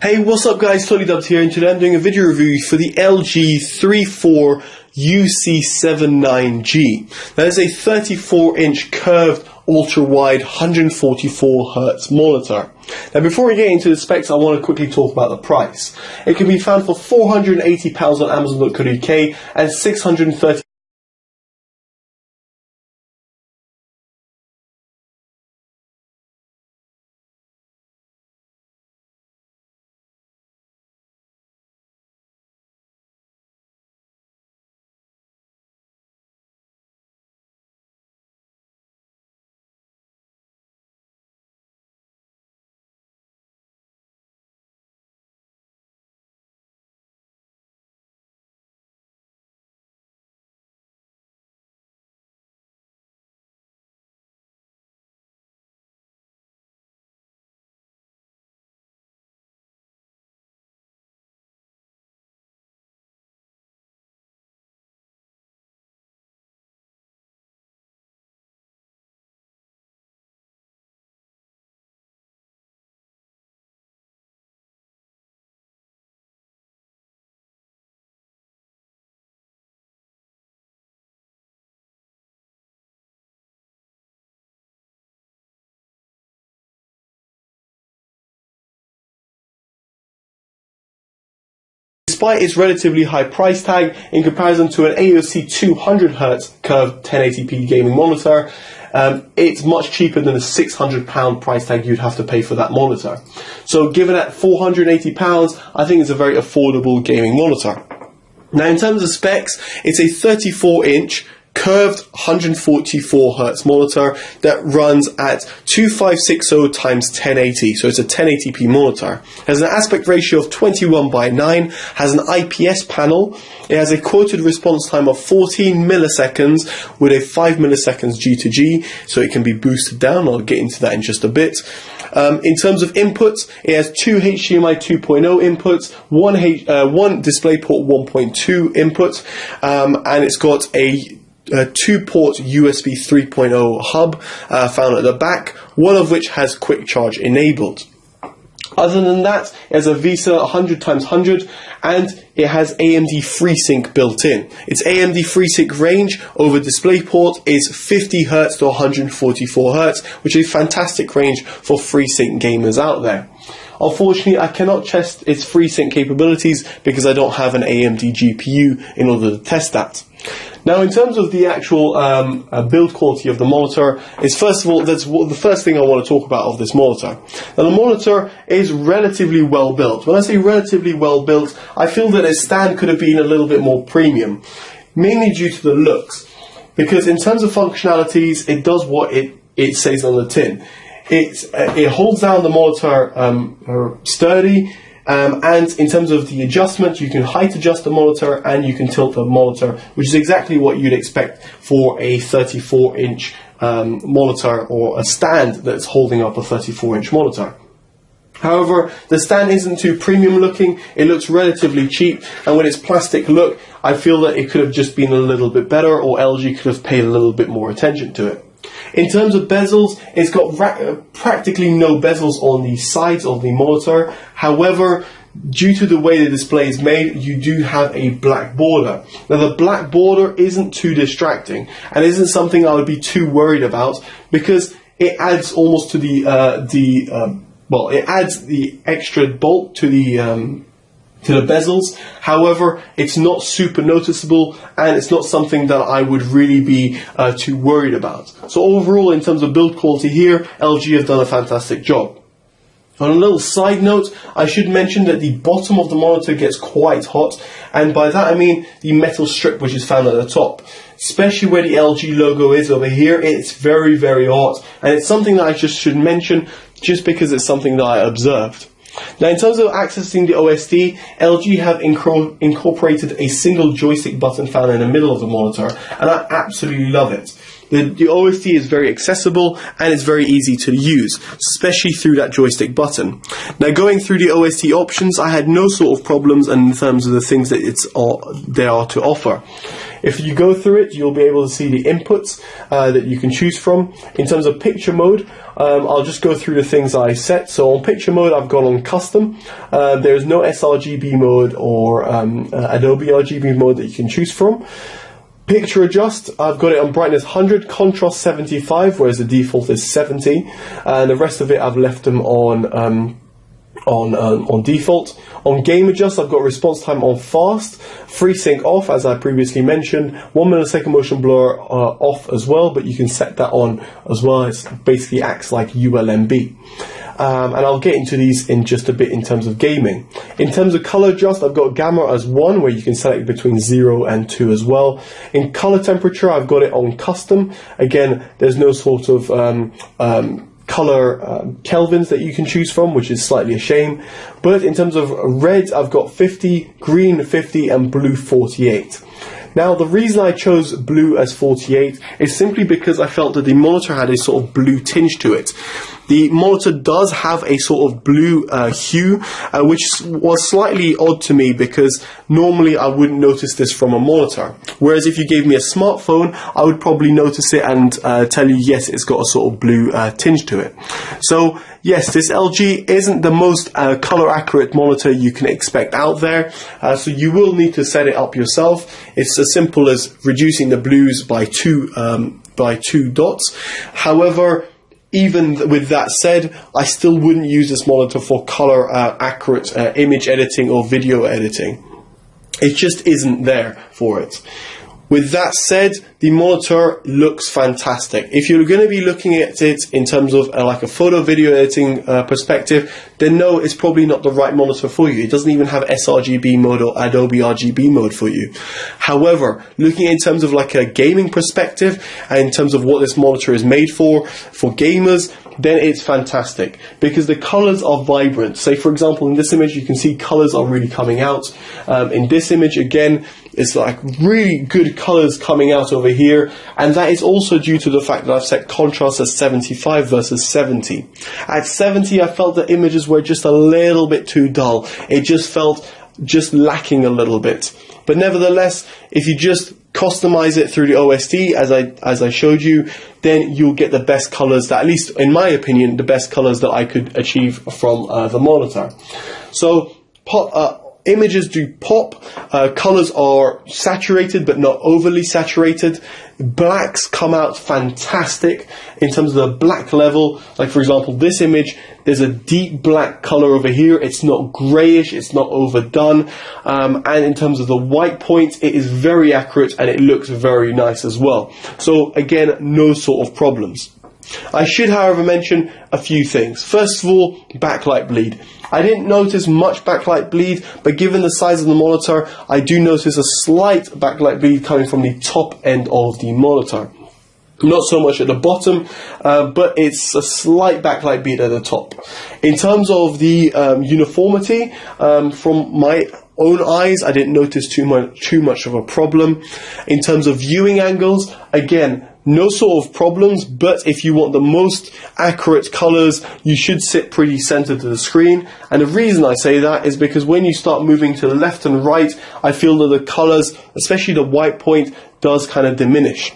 Hey, what's up guys, Totally Dubbed here, and today I'm doing a video review for the LG 34UC79G. That is a 34-inch curved ultra-wide 144Hz monitor. Now before we get into the specs, I want to quickly talk about the price. It can be found for £480 on Amazon.co.uk and $630 Despite its relatively high price tag in comparison to an AOC 200Hz curved 1080p gaming monitor, it's much cheaper than the £600 price tag you'd have to pay for that monitor. So given at £480, I think it's a very affordable gaming monitor. Now in terms of specs, it's a 34-inch curved 144Hz monitor that runs at 2560 x 1080, so it's a 1080p monitor. It has an aspect ratio of 21:9, has an IPS panel, it has a quoted response time of 14 milliseconds with a 5 milliseconds G2G, so it can be boosted down. I'll get into that in just a bit. In terms of inputs, it has two HDMI 2.0 inputs, one DisplayPort 1.2 input, and it's got a 2-port USB 3.0 hub found at the back, one of which has quick charge enabled. Other than that, it has a VESA 100x100 and it has AMD FreeSync built in. Its AMD FreeSync range over DisplayPort is 50Hz to 144Hz, which is a fantastic range for FreeSync gamers out there. Unfortunately, I cannot test its FreeSync capabilities because I don't have an AMD GPU in order to test that. Now, in terms of the actual build quality of the monitor, is first of all, that's the first thing I want to talk about of this monitor. Now, the monitor is relatively well built. When I say relatively well built, I feel that its stand could have been a little bit more premium, mainly due to the looks. Because in terms of functionalities, it does what it says on the tin. It holds down the monitor sturdy. And in terms of the adjustment, you can height adjust the monitor and you can tilt the monitor, which is exactly what you'd expect for a 34-inch monitor or a stand that's holding up a 34-inch monitor. However, the stand isn't too premium looking, it looks relatively cheap, and with its plastic look, I feel that it could have just been a little bit better, or LG could have paid a little bit more attention to it. In terms of bezels, it's got practically no bezels on the sides of the monitor. However, due to the way the display is made, you do have a black border. Now, the black border isn't too distracting and isn't something I would be too worried about, because it adds almost to it adds the extra bulk to the bezels. However, it's not super noticeable and it's not something that I would really be too worried about. So overall, in terms of build quality here, LG have done a fantastic job. On a little side note, I should mention that the bottom of the monitor gets quite hot, and by that I mean the metal strip which is found at the top. Especially where the LG logo is over here, it's very, very hot, and it's something that I just should mention just because it's something that I observed. Now, in terms of accessing the OSD, LG have incorporated a single joystick button found in the middle of the monitor, and I absolutely love it. The OSD is very accessible and it's very easy to use, especially through that joystick button. Now, going through the OSD options, I had no sort of problems in terms of the things that they are to offer. If you go through it, you'll be able to see the inputs that you can choose from. In terms of picture mode, I'll just go through the things I set. So on picture mode, I've gone on custom. There's no sRGB mode or Adobe RGB mode that you can choose from. Picture adjust, I've got it on brightness 100, contrast 75, whereas the default is 70, and the rest of it I've left them on default. On game adjust, I've got response time on fast, FreeSync off, as I previously mentioned, 1 millisecond motion blur off as well, but you can set that on as well. It basically acts like ULMB. And I'll get into these in just a bit in terms of gaming. In terms of color adjust, I've got gamma as 1, where you can select between 0 and 2 as well. In color temperature, I've got it on custom. Again, there's no sort of color kelvins that you can choose from, which is slightly a shame. But in terms of red, I've got 50, green 50, and blue 48. Now, the reason I chose blue as 48 is simply because I felt that the monitor had a sort of blue tinge to it. The monitor does have a sort of blue hue, which was slightly odd to me because normally I wouldn't notice this from a monitor. Whereas if you gave me a smartphone, I would probably notice it and tell you, yes, it's got a sort of blue tinge to it. So yes, this LG isn't the most color accurate monitor you can expect out there, so you will need to set it up yourself. It's as simple as reducing the blues by two dots. However, even with that said, I still wouldn't use this monitor for color accurate image editing or video editing. It just isn't there for it. With that said, the monitor looks fantastic. If you're going to be looking at it in terms of like a photo video editing perspective, then no, it's probably not the right monitor for you. It doesn't even have sRGB mode or Adobe RGB mode for you. However, looking in terms of like a gaming perspective and in terms of what this monitor is made for gamers, then it's fantastic because the colors are vibrant. Say for example, in this image, you can see colors are really coming out. In this image, again, it's like really good colors coming out over here, and that is also due to the fact that I've set contrast as 75 versus 70. At 70, I felt the images were just a little bit too dull. It just felt lacking a little bit. But nevertheless, if you just customize it through the OSD as I showed you, then you'll get the best colors, that, at least in my opinion, the best colors that I could achieve from the monitor. So images do pop, colors are saturated but not overly saturated. Blacks come out fantastic in terms of the black level. Like for example, this image, there's a deep black color over here. It's not grayish, it's not overdone. And in terms of the white point, it is very accurate and it looks very nice as well. So again, no sort of problems. I should, however, mention a few things. First of all, backlight bleed. I didn't notice much backlight bleed, but given the size of the monitor, I do notice a slight backlight bleed coming from the top end of the monitor. Not so much at the bottom, but it's a slight backlight bleed at the top. In terms of the uniformity, from my own eyes, I didn't notice too much of a problem. In terms of viewing angles, again, no sort of problems, but if you want the most accurate colors, you should sit pretty centered to the screen. And the reason I say that is because when you start moving to the left and right, I feel that the colors, especially the white point, does kind of diminish.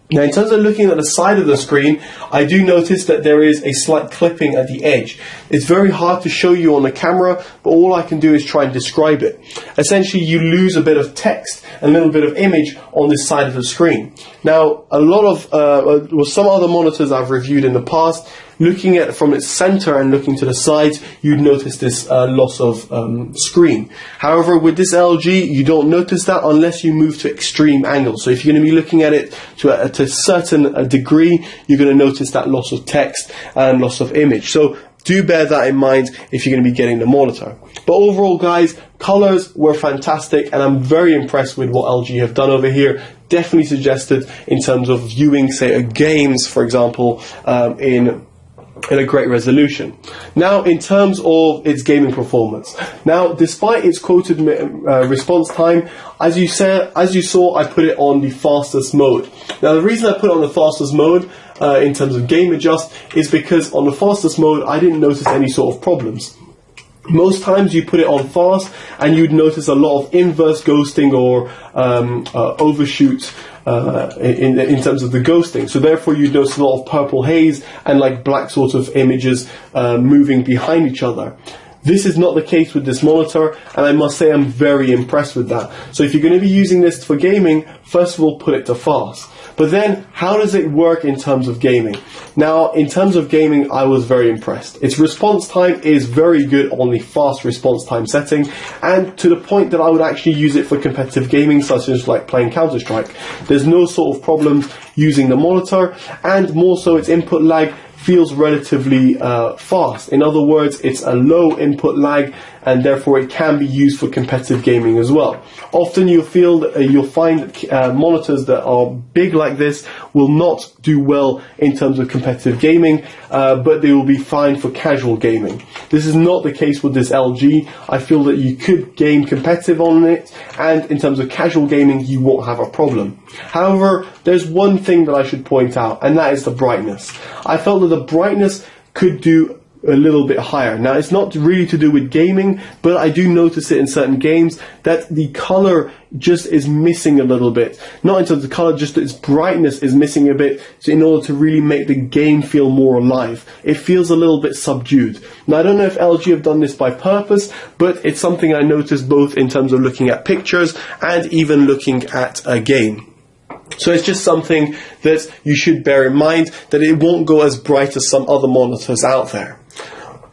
Now, in terms of looking at the side of the screen, I do notice that there is a slight clipping at the edge. It's very hard to show you on the camera, but all I can do is try and describe it. Essentially, you lose a bit of text, a little bit of image on this side of the screen. Now, a lot of, some other monitors I've reviewed in the past, looking at it from its center and looking to the sides, you'd notice this loss of screen. However, with this LG, you don't notice that unless you move to extreme angles. So if you're going to be looking at it to a certain degree, you're going to notice that loss of text and loss of image. So do bear that in mind if you're going to be getting the monitor. But overall, guys, colors were fantastic, and I'm very impressed with what LG have done over here. Definitely suggested in terms of viewing, say, games, for example, in a great resolution. Now, in terms of its gaming performance, now despite its quoted response time, as you saw, I put it on the fastest mode. Now, the reason I put it on the fastest mode in terms of game adjust is because on the fastest mode, I didn't notice any sort of problems. Most times you put it on fast and you'd notice a lot of inverse ghosting or overshoot in terms of the ghosting. So therefore you'd notice a lot of purple haze and like black sort of images moving behind each other. This is not the case with this monitor, and I must say I'm very impressed with that. So if you're going to be using this for gaming, first of all put it to fast. But then, how does it work in terms of gaming? Now, in terms of gaming, I was very impressed. Its response time is very good on the fast response time setting, and to the point that I would actually use it for competitive gaming, such as like playing Counter-Strike. There's no sort of problems using the monitor, and more so its input lag feels relatively fast. In other words, it's a low input lag, and therefore it can be used for competitive gaming as well. Often you'll find monitors that are big like this will not do well in terms of competitive gaming, but they will be fine for casual gaming. This is not the case with this LG. I feel that you could game competitive on it, and in terms of casual gaming, you won't have a problem. However, there's one thing that I should point out, and that is the brightness. I felt that the brightness could do a little bit higher. Now, it's not really to do with gaming, but I do notice it in certain games that the color just is missing a little bit. Not in terms of the color, just its brightness is missing a bit, so in order to really make the game feel more alive. It feels a little bit subdued. Now, I don't know if LG have done this by purpose, but it's something I noticed both in terms of looking at pictures and even looking at a game. So it's just something that you should bear in mind, that it won't go as bright as some other monitors out there.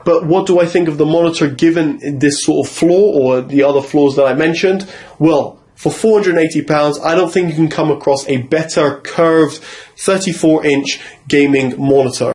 But what do I think of the monitor given this sort of flaw or the other flaws that I mentioned? Well, for £480, I don't think you can come across a better curved 34-inch gaming monitor.